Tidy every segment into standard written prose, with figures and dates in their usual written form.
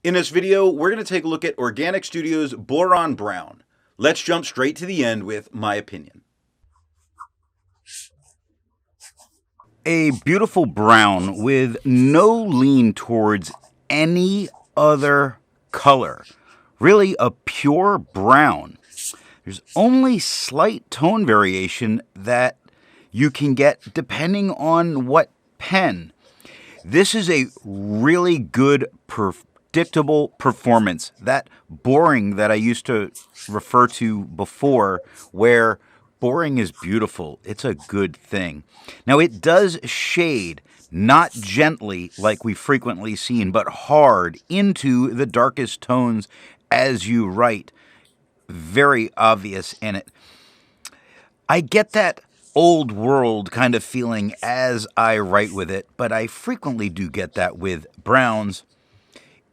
In this video, we're going to take a look at Organic Studio's Boron Brown. Let's jump straight to the end with my opinion. A beautiful brown with no lean towards any other color. Really a pure brown. There's only slight tone variation that you can get depending on what pen. This is a really good predictable performance. That boring that I used to refer to before, where boring is beautiful, it's a good thing. Now it does shade, not gently like we've frequently seen, but hard into the darkest tones as you write. Very obvious in it. I get that old world kind of feeling as I write with it, but I frequently do get that with browns.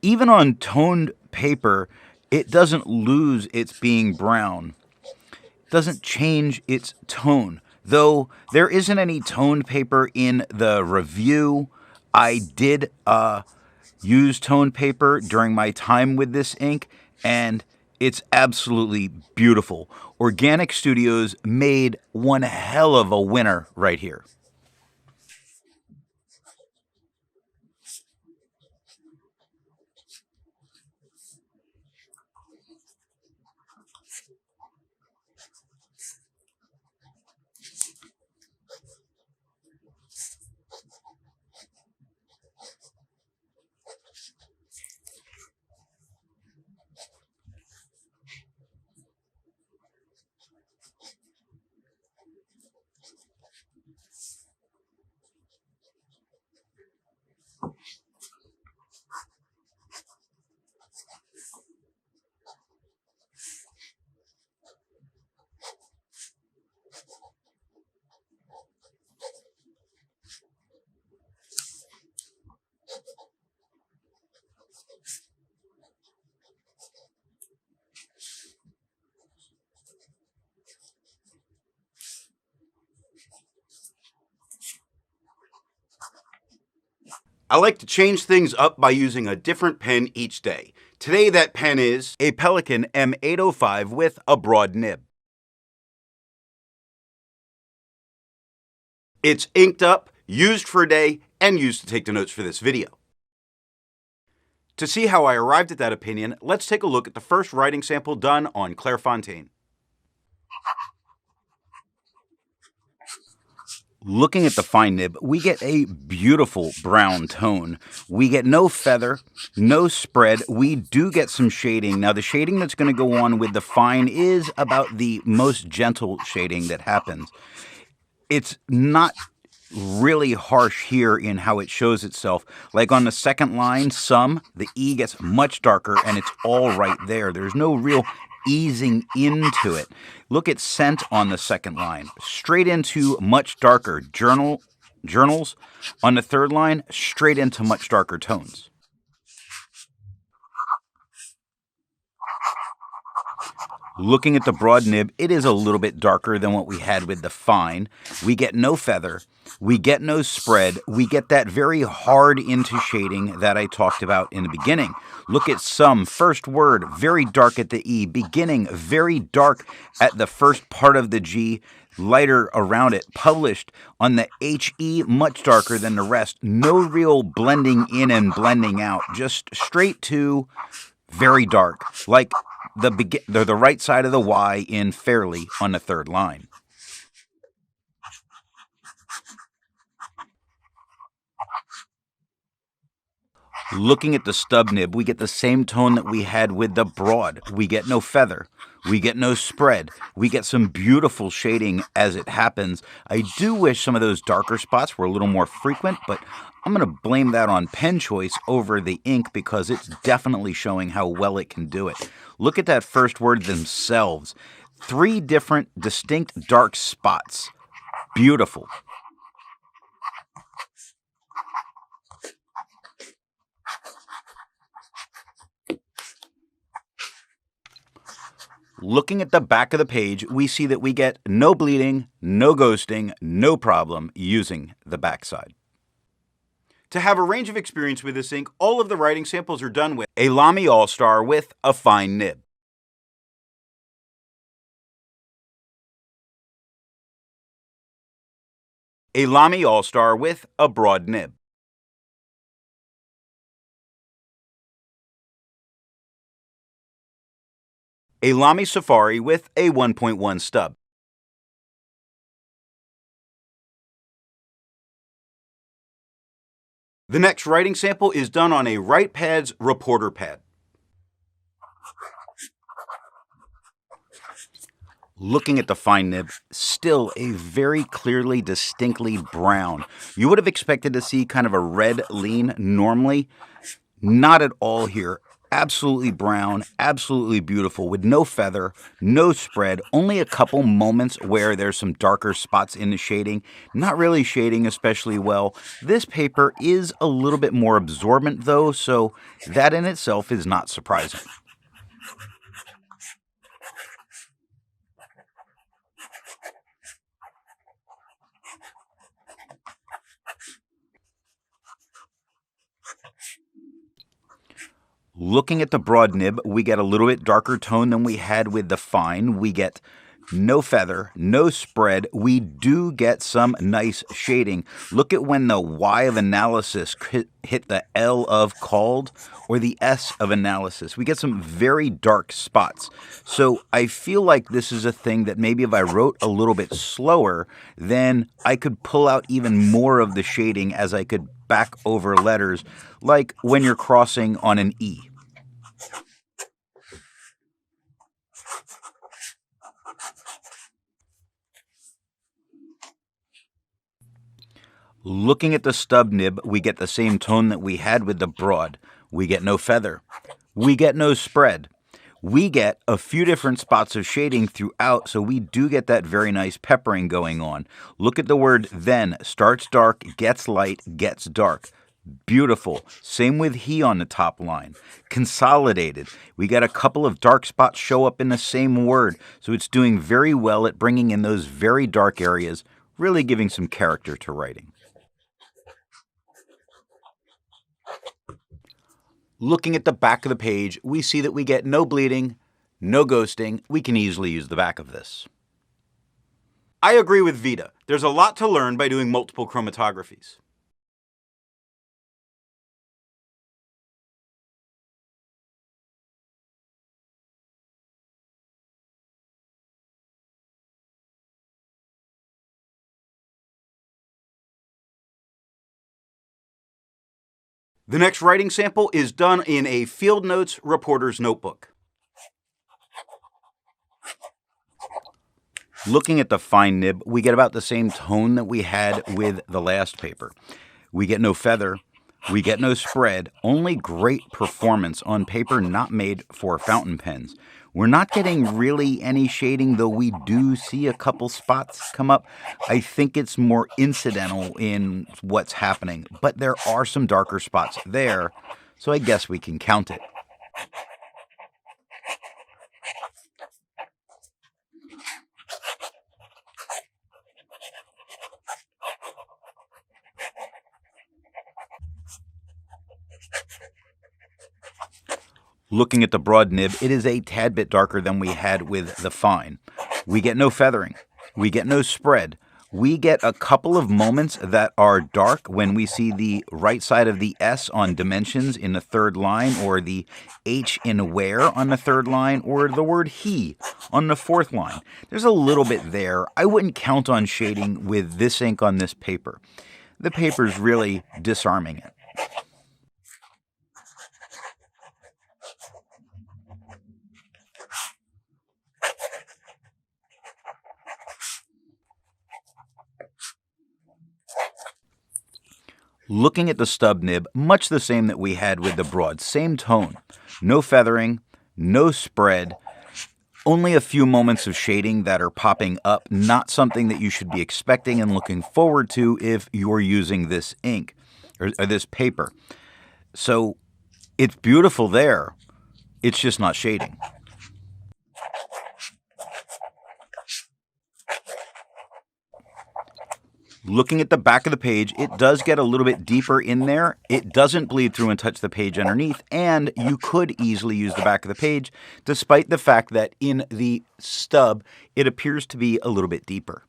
Even on toned paper, it doesn't lose its being brown. It doesn't change its tone. Though there isn't any toned paper in the review, I did use toned paper during my time with this ink, and it's absolutely beautiful. Organic Studios made one hell of a winner right here. I like to change things up by using a different pen each day. Today that pen is a Pelikan M805 with a broad nib. It's inked up, used for a day, and used to take the notes for this video. To see how I arrived at that opinion, let's take a look at the first writing sample done on Clairfontaine. Looking at the fine nib, we get a beautiful brown tone. We get no feather, no spread. We do get some shading. Now, the shading that's going to go on with the fine is about the most gentle shading that happens. It's not really harsh here in how it shows itself. Like on the second line, the E gets much darker and it's all right there. There's no real easing into it. Look at scent on the second line. Straight into much darker journals. On the third line, straight into much darker tones. Looking at the broad nib, it is a little bit darker than what we had with the fine. We get no feather. We get no spread. We get that very hard into shading that I talked about in the beginning. Look at first word, very dark at the E. Beginning, very dark at the first part of the G. Lighter around it. Published on the HE, much darker than the rest. No real blending in and blending out. Just straight to very dark. Like the right side of the Y in fairly on the third line. Looking at the stub nib, we get the same tone that we had with the broad. We get no feather. We get no spread. We get some beautiful shading as it happens. I do wish some of those darker spots were a little more frequent, but I'm going to blame that on pen choice over the ink because it's definitely showing how well it can do it. Look at that first word themselves. 3 different distinct dark spots. Beautiful. Looking at the back of the page, we see that we get no bleeding, no ghosting, no problem using the backside. To have a range of experience with this ink, all of the writing samples are done with a Lamy All-Star with a fine nib. A Lamy All-Star with a broad nib. A Lamy Safari with a 1.1 stub. The next writing sample is done on a WritePad's reporter pad. Looking at the fine nib, still a very clearly, distinctly brown. You would have expected to see kind of a red lean normally. Not at all here. Absolutely brown, absolutely beautiful, with no feather, no spread, only a couple moments where there's some darker spots in the shading, not really shading especially well. This paper is a little bit more absorbent though, so that in itself is not surprising. Looking at the broad nib, we get a little bit darker tone than we had with the fine. We get no feather, no spread. We do get some nice shading. Look at when the Y of analysis hit the L of called or the S of analysis. We get some very dark spots. So I feel like this is a thing that maybe if I wrote a little bit slower, then I could pull out even more of the shading as I could back over letters, like when you're crossing on an E. Looking at the stub nib, we get the same tone that we had with the broad. We get no feather. We get no spread. We get a few different spots of shading throughout, so we do get that very nice peppering going on. Look at the word then. Starts dark, gets light, gets dark. Beautiful. Same with he on the top line. Consolidated. We got a couple of dark spots show up in the same word, so it's doing very well at bringing in those very dark areas, really giving some character to writing. Looking at the back of the page, we see that we get no bleeding, no ghosting. We can easily use the back of this. I agree with Vita. There's a lot to learn by doing multiple chromatographies. The next writing sample is done in a FieldNotes reporter's notebook. Looking at the fine nib, we get about the same tone that we had with the last paper. We get no feather, we get no spread, only great performance on paper not made for fountain pens. We're not getting really any shading, though we do see a couple spots come up. I think it's more incidental in what's happening, but there are some darker spots there, so I guess we can count it. Looking at the broad nib, it is a tad bit darker than we had with the fine. We get no feathering. We get no spread. We get a couple of moments that are dark when we see the right side of the S on dimensions in the third line, or the H in where on the third line, or the word he on the fourth line. There's a little bit there. I wouldn't count on shading with this ink on this paper. The paper's really disarming it. Looking at the stub nib, much the same that we had with the broad, same tone. No feathering, no spread, only a few moments of shading that are popping up, not something that you should be expecting and looking forward to if you're using this ink, or this paper. So it's beautiful there, it's just not shading. Looking at the back of the page, it does get a little bit deeper in there. It doesn't bleed through and touch the page underneath, and you could easily use the back of the page, despite the fact that in the stub, it appears to be a little bit deeper.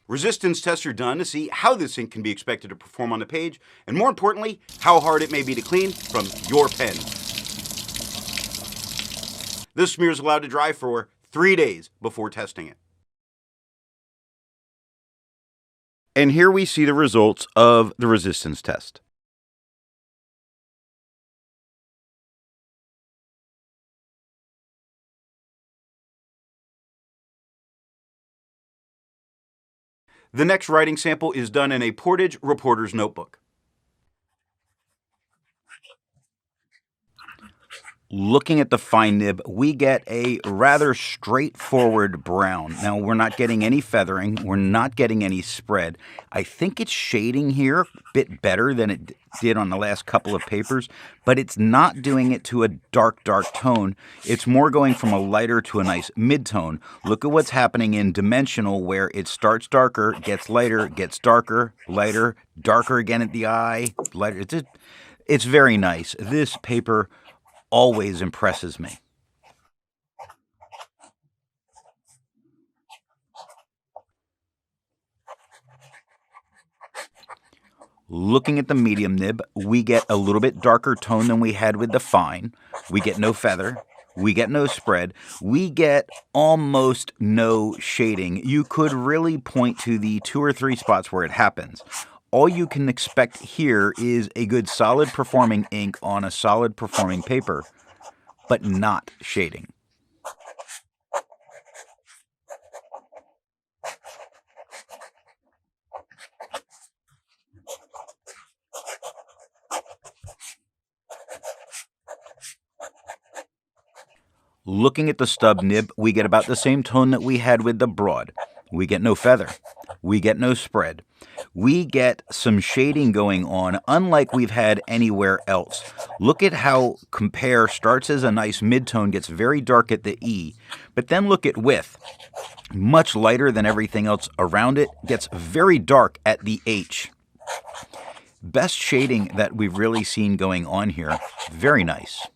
Resistance tests are done to see how this ink can be expected to perform on the page, and more importantly, how hard it may be to clean from your pen. This smear is allowed to dry for 3 days before testing it. And here we see the results of the resistance test. The next writing sample is done in a Portage reporter's notebook. Looking at the fine nib, we get a rather straightforward brown. Now, we're not getting any feathering. We're not getting any spread. I think it's shading here a bit better than it did on the last couple of papers, but it's not doing it to a dark, dark tone. It's more going from a lighter to a nice mid-tone. Look at what's happening in dimensional, where it starts darker, gets lighter, gets darker, lighter, darker again at the eye, lighter. It's very nice. This paper always impresses me. Looking at the medium nib, we get a little bit darker tone than we had with the fine. We get no feather. We get no spread. We get almost no shading. You could really point to the 2 or 3 spots where it happens. All you can expect here is a good solid performing ink on a solid performing paper, but not shading. Looking at the stub nib, we get about the same tone that we had with the broad. We get no feather. We get no spread. We get some shading going on, unlike we've had anywhere else. Look at how compare starts as a nice mid-tone, gets very dark at the E, but then look at width. Much lighter than everything else around it, gets very dark at the H. Best shading that we've really seen going on here. Very nice.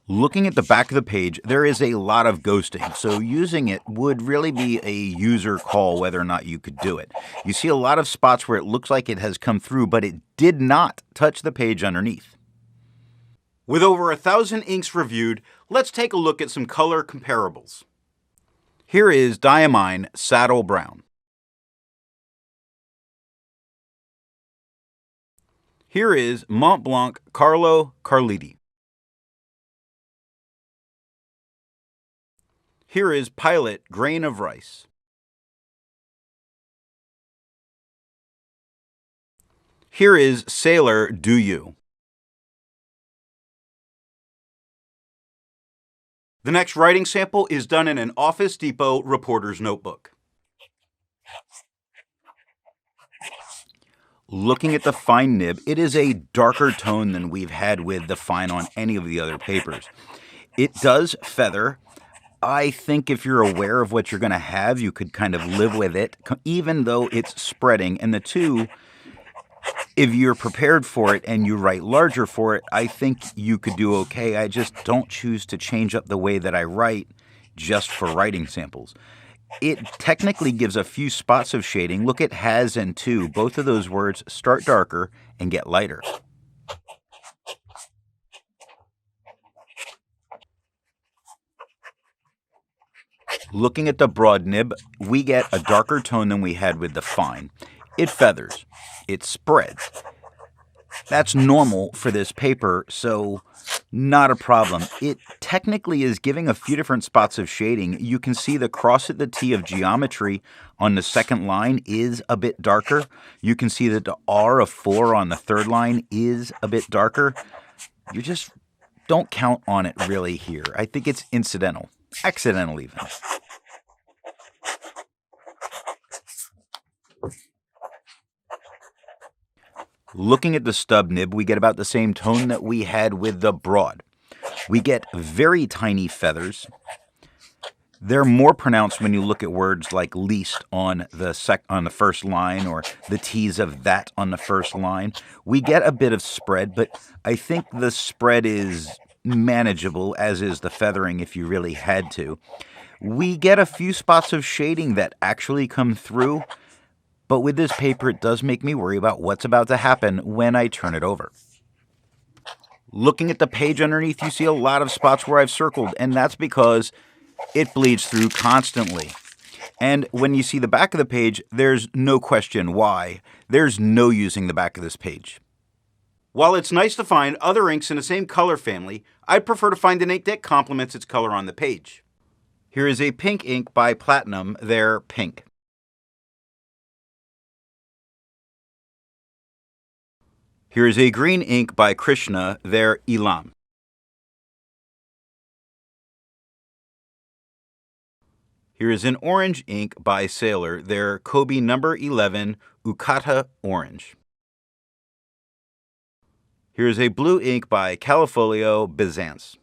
Looking at the back of the page, there is a lot of ghosting, so using it would really be a user call whether or not you could do it. You see a lot of spots where it looks like it has come through, but it did not touch the page underneath. With over 1,000 inks reviewed, let's take a look at some color comparables. Here is Diamine Saddle Brown. Here is Mont Blanc Carlo Carliti. Here is Pilot Grain of Rice. Here is Sailor Do You. The next writing sample is done in an Office Depot reporter's notebook. Looking at the fine nib, it is a darker tone than we've had with the fine on any of the other papers. It does feather. I think if you're aware of what you're going to have, you could kind of live with it, even though it's spreading. And the two, if you're prepared for it and you write larger for it, I think you could do okay. I just don't choose to change up the way that I write just for writing samples. It technically gives a few spots of shading. Look at has and to. Both of those words start darker and get lighter. Looking at the broad nib, we get a darker tone than we had with the fine. It feathers. It spreads. That's normal for this paper, so not a problem. It technically is giving a few different spots of shading. You can see the cross at the T of geometry on the second line is a bit darker. You can see that the R of 4 on the third line is a bit darker. You just don't count on it really here. I think it's incidental. Accidental even. Looking at the stub nib, we get about the same tone that we had with the broad. We get very tiny feathers. They're more pronounced when you look at words like least on the first line, or the T's of that on the first line. We get a bit of spread, but I think the spread is manageable, as is the feathering if you really had to. We get a few spots of shading that actually come through, but with this paper it does make me worry about what's about to happen when I turn it over. Looking at the page underneath, you see a lot of spots where I've circled, and that's because it bleeds through constantly. And when you see the back of the page, there's no question why. There's no using the back of this page. While it's nice to find other inks in the same color family, I'd prefer to find an ink that complements its color on the page. Here is a pink ink by Platinum, they're pink. Here is a green ink by Krishna, they're Elam. Here is an orange ink by Sailor, they're Kobe number 11 Ukata Orange. Here is a blue ink by Califolio Byzance.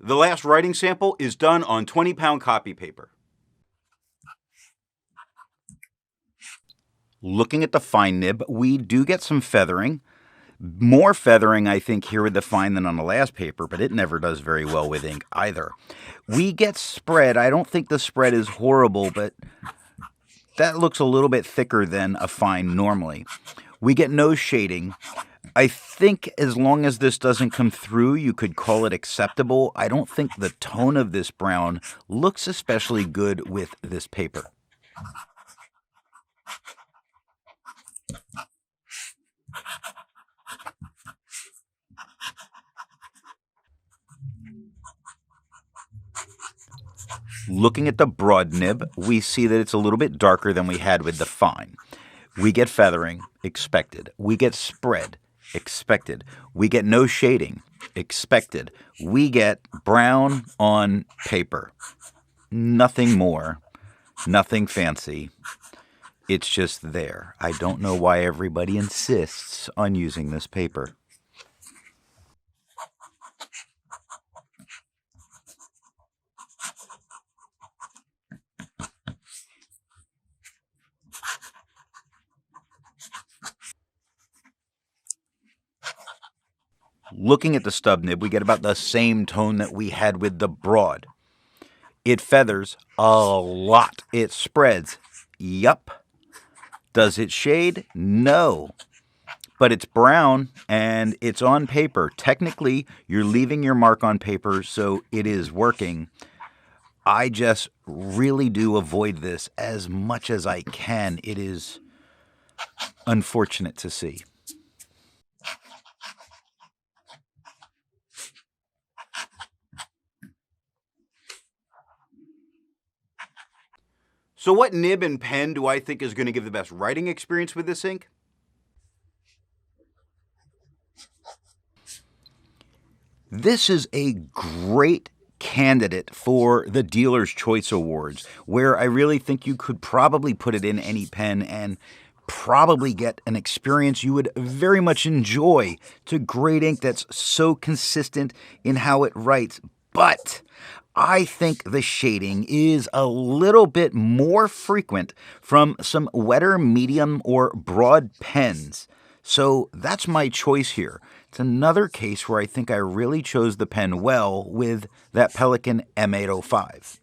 The last writing sample is done on 20-pound copy paper. Looking at the fine nib, we do get some feathering. More feathering, I think, here with the fine than on the last paper, but it never does very well with ink either. We get spread. I don't think the spread is horrible, but that looks a little bit thicker than a fine normally. We get no shading. I think as long as this doesn't come through, you could call it acceptable. I don't think the tone of this brown looks especially good with this paper. Looking at the broad nib, we see that it's a little bit darker than we had with the fine. We get feathering, expected. We get spread, expected. We get no shading, expected. We get brown on paper. Nothing more, nothing fancy. It's just there. I don't know why everybody insists on using this paper. Looking at the stub nib, we get about the same tone that we had with the broad. It feathers a lot. It spreads. Yup. Does it shade? No. But it's brown and it's on paper. Technically, you're leaving your mark on paper, so it is working. I just really do avoid this as much as I can. It is unfortunate to see. So what nib and pen do I think is going to give the best writing experience with this ink? This is a great candidate for the Dealer's Choice Awards, where I really think you could probably put it in any pen and probably get an experience you would very much enjoy. It's a great ink that's so consistent in how it writes, but I think the shading is a little bit more frequent from some wetter, medium, or broad pens. So that's my choice here. It's another case where I think I really chose the pen well with that Pelikan M805.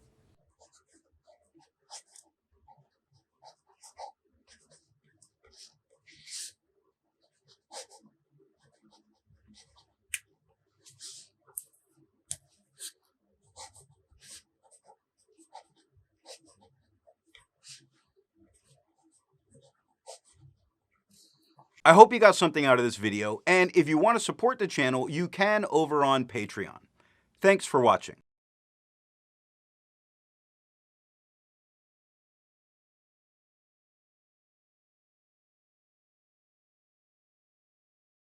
I hope you got something out of this video, and if you want to support the channel, you can over on Patreon. Thanks for watching.